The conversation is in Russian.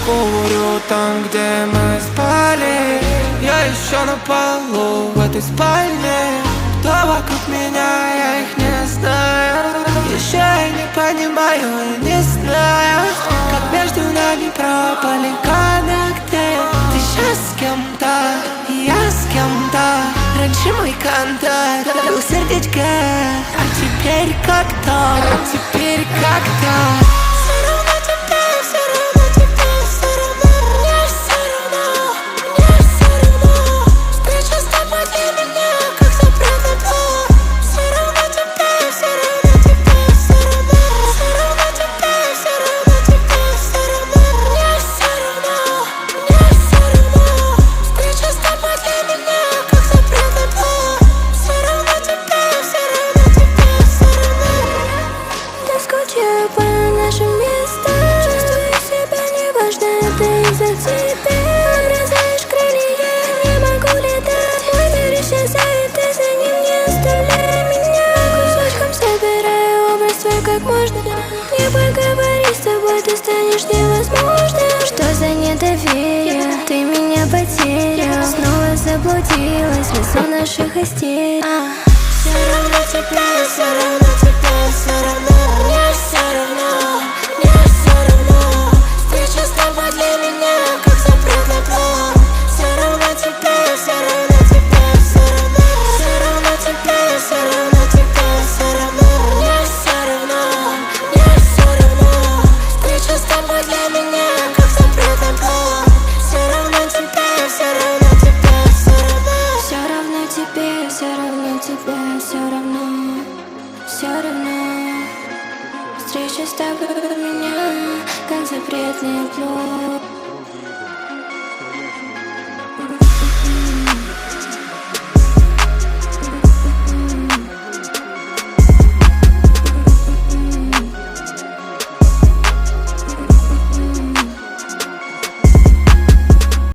Курю там, где мы спали. Я еще на полу в этой спальне. Кто вокруг меня, я их не знаю. Еще я не понимаю и не знаю, как между нами пропали коннекты. Ты сейчас с кем-то, я с кем-то. Раньше мой контакт был сердечко, а теперь как-то, а теперь как-то. Скучаю по нашим местам. Чувствую себя неважно, ты из-за цветы. Обрезаешь крылья, я не могу летать. Мой мир исчезает, ты за ним не оставляй меня. Кусочком собираю образ твой как можно. Не поговори с тобой, ты станешь невозможным. Что за недоверие, ты меня потерял. Снова заблудилась в лесу наших истерик. Все равно тебе, все равно тебе, все равно. Мне все равно, мне все равно. Встреча с тобой для меня как запретный плод. Все равно тебе, все равно тебе, все равно. Все равно тебе, все равно тебе, все равно. Мне все равно, мне все равно. Встреча с тобой для меня как запретный плод. Все равно тебе, все равно тебе, все равно. Все равно тебе, все равно тебе, все равно. Все равно. Встреча с тобой для меня как запретный плод.